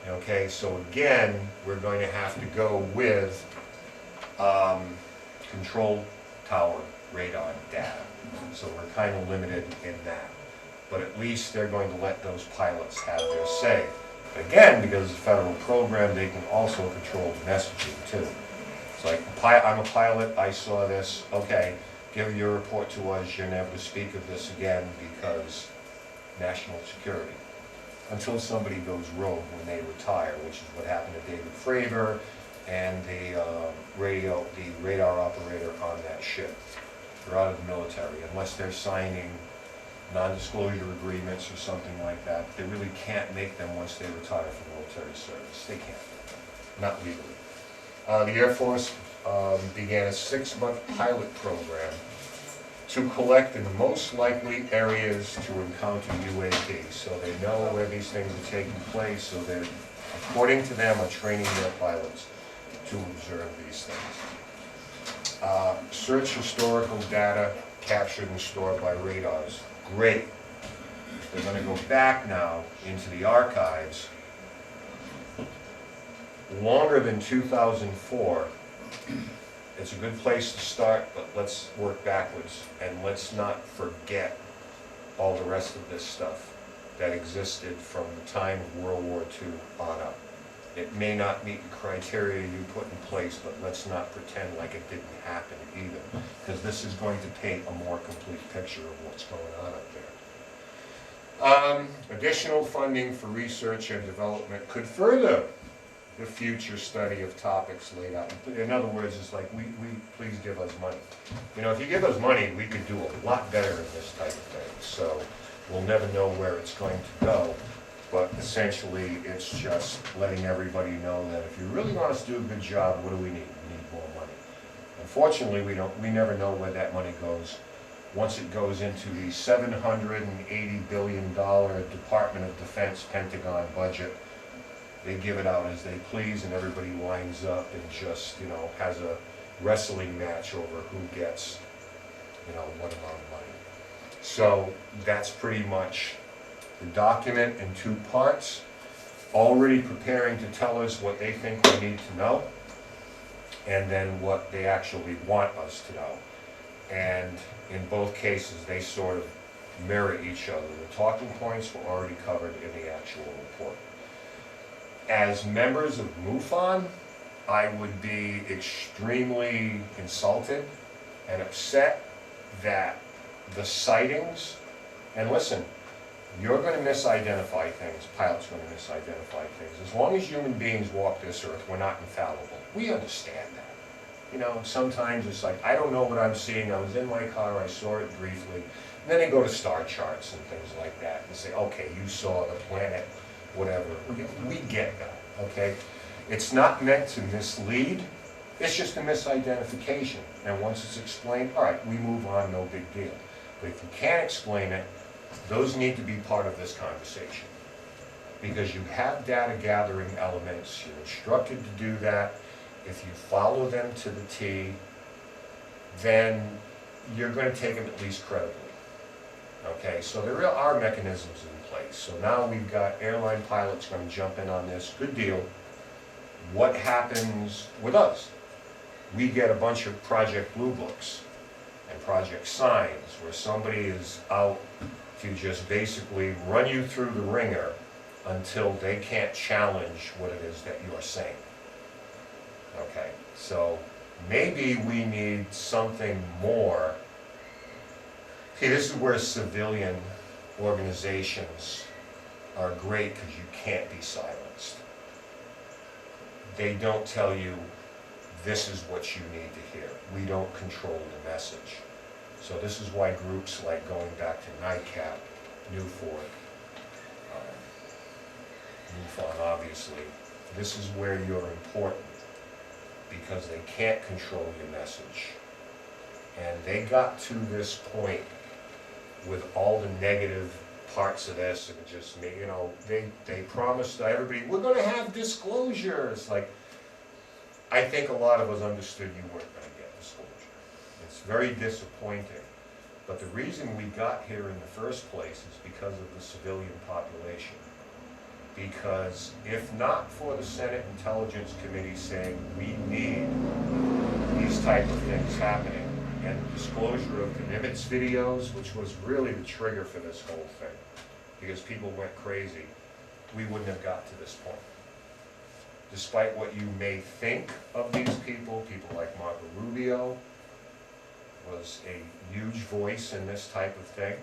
Okay, so again, we're going to have to go with control tower radar data. So we're kind of limited in that. But at least they're going to let those pilots have their say. Again, because it's a federal program, they can also control the messaging too. It's like, I'm a pilot, I saw this, okay, give your report to us, you're never to speak of this again because national security. Until somebody goes rogue when they retire, which is what happened to David Fravor and the radar operator on that ship. They're out of the military, unless they're signing non-disclosure agreements or something like that. They really can't make them once they retire from military service. They can't, not legally. The Air Force began a 6-month pilot program to collect in the most likely areas to encounter UAP. So they know where these things are taking place, so they're, according to them, are training their pilots to observe these things. Search historical data captured and stored by radars. Great. They're going to go back now into the archives longer than 2004. It's a good place to start, but let's work backwards, and let's not forget all the rest of this stuff that existed from the time of World War II on up. It may not meet the criteria you put in place, but let's not pretend like it didn't happen either, because this is going to paint a more complete picture of what's going on up there. Additional funding for research and development could further the future study of topics laid out. In other words, it's like, we please give us money. You know, if you give us money, we could do a lot better in this type of thing. So we'll never know where it's going to go. But essentially, it's just letting everybody know that if you really want us to do a good job, what do we need? We need more money. Unfortunately, we never know where that money goes. Once it goes into the $780 billion Department of Defense Pentagon budget, they give it out as they please, and everybody winds up and just, you know, has a wrestling match over who gets, you know, what amount of money. So that's pretty much the document in 2 parts, already preparing to tell us what they think we need to know, and then what they actually want us to know. And in both cases, they sort of mirror each other. The talking points were already covered in the actual report. As members of MUFON, I would be extremely insulted and upset that the sightings, and listen, you're going to misidentify things, pilots are going to misidentify things. As long as human beings walk this earth, we're not infallible. We understand that. You know, sometimes it's like, I don't know what I'm seeing, I was in my car, I saw it briefly. And then they go to star charts and things like that and say, okay, you saw the planet, whatever. We get that, okay? It's not meant to mislead, it's just a misidentification. And once it's explained, all right, we move on, no big deal. But if you can't explain it, those need to be part of this conversation. Because you have data gathering elements, you're instructed to do that. If you follow them to the T, then you're going to take them at least credibly. Okay, so there are mechanisms in place. So now we've got airline pilots going to jump in on this. Good deal. What happens with us? We get a bunch of Project Blue Books and Project Signs, where somebody is out to just basically run you through the ringer until they can't challenge what it is that you're saying. Okay, so maybe we need something more. See, this is where civilian organizations are great, because you can't be silenced. They don't tell you, this is what you need to hear. We don't control the message. So this is why groups like going back to NICAP, Newfort, MUFON obviously, this is where you're important, because they can't control your message. And they got to this point with all the negative parts of this, and just, you know, they promised everybody, we're going to have disclosure. It's like, I think a lot of us understood you weren't going to get disclosure. It's very disappointing. But the reason we got here in the first place is because of the civilian population. Because if not for the Senate Intelligence Committee saying we need these type of things happening, and the disclosure of the Nimitz videos, which was really the trigger for this whole thing, because people went crazy, we wouldn't have got to this point. Despite what you may think of these people, people like Marco Rubio, was a huge voice in this type of thing,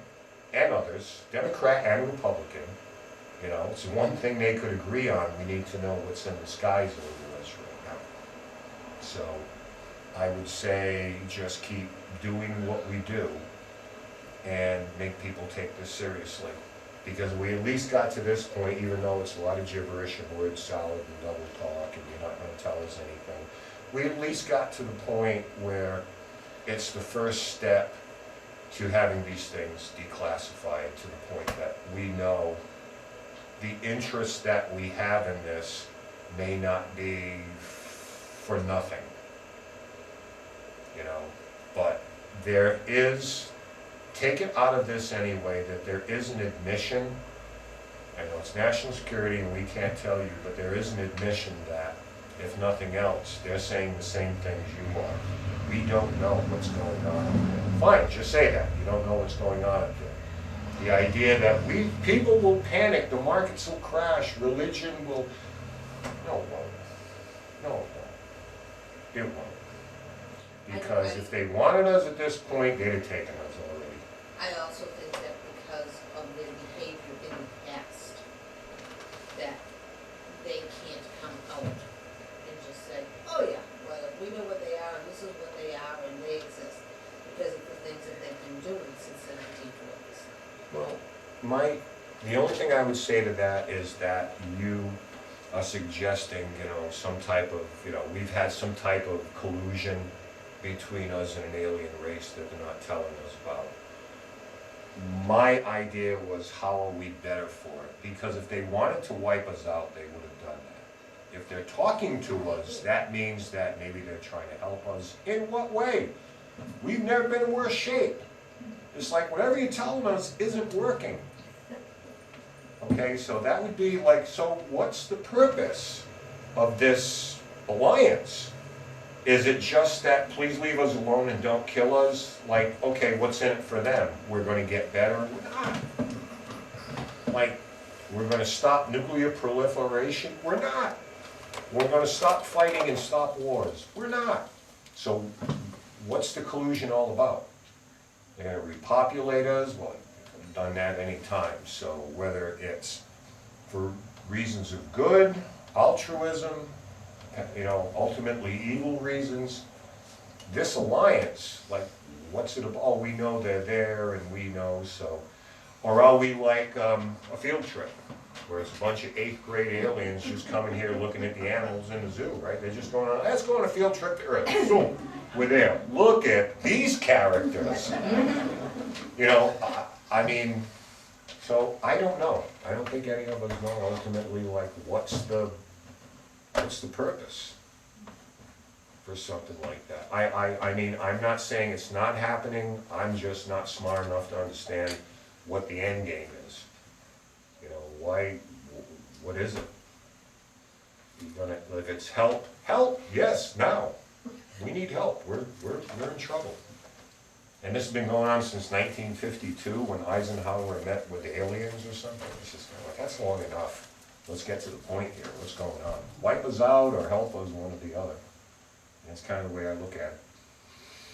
and others, Democrat and Republican. You know, it's one thing they could agree on, we need to know what's in the skies over us right now. So, I would say just keep doing what we do and make people take this seriously. Because we at least got to this point, even though it's a lot of gibberish and word salad and double talk and you're not gonna tell us anything, we at least got to the point where it's the first step to having these things declassified to the point that we know the interest that we have in this may not be for nothing, you know, but there is, take it out of this anyway, that there is an admission, I know it's national security and we can't tell you, but there is an admission that, if nothing else, they're saying the same things you are. We don't know what's going on up there. Fine, just say that, you don't know what's going on up there. The idea that people will panic, the markets will crash, religion will, no it won't. No it won't. It won't. Because if they wanted us at this point, they'd have taken us already. I also think that because of their behavior in the past, that they can't come out and just say, oh yeah, well, we know what they are, and this is what they are, and they exist, because of the things that they've been doing since the 1940s. Well, the only thing I would say to that is that you are suggesting, you know, some type of, you know, we've had some type of collusion between us and an alien race that they're not telling us about. My idea was, how are we better for it? Because if they wanted to wipe us out, they would have done that. If they're talking to us, that means that maybe they're trying to help us. In what way? We've never been in worse shape. It's like whatever you're telling us isn't working. Okay, so that would be like, so what's the purpose of this alliance? Is it just that please leave us alone and don't kill us? Like, okay, what's in it for them? We're going to get better? We're not. Like, we're going to stop nuclear proliferation? We're not. We're going to stop fighting and stop wars? We're not. So what's the collusion all about? They're going to repopulate us? Well, they've done that any time. So whether it's for reasons of good, altruism, you know, ultimately evil reasons, this alliance, like, what's it about? Oh, we know they're there and we know, so. Or are we like a field trip, where it's a bunch of 8th grade aliens just coming here looking at the animals in the zoo, right? They're just going on, let's go on a field trip to Earth. Boom, we're there. Look at these characters. You know, I mean, so I don't know. I don't think any of us know ultimately, like, what's the purpose for something like that? I mean, I'm not saying it's not happening, I'm just not smart enough to understand what the end game is. You know, why, what is it? If it's help, yes, now. We need help, we're in trouble. And this has been going on since 1952, when Eisenhower met with aliens or something. It's just like, that's long enough. Let's get to the point here, what's going on? Wipe us out or help us, one or the other. That's kind of the way I look at it.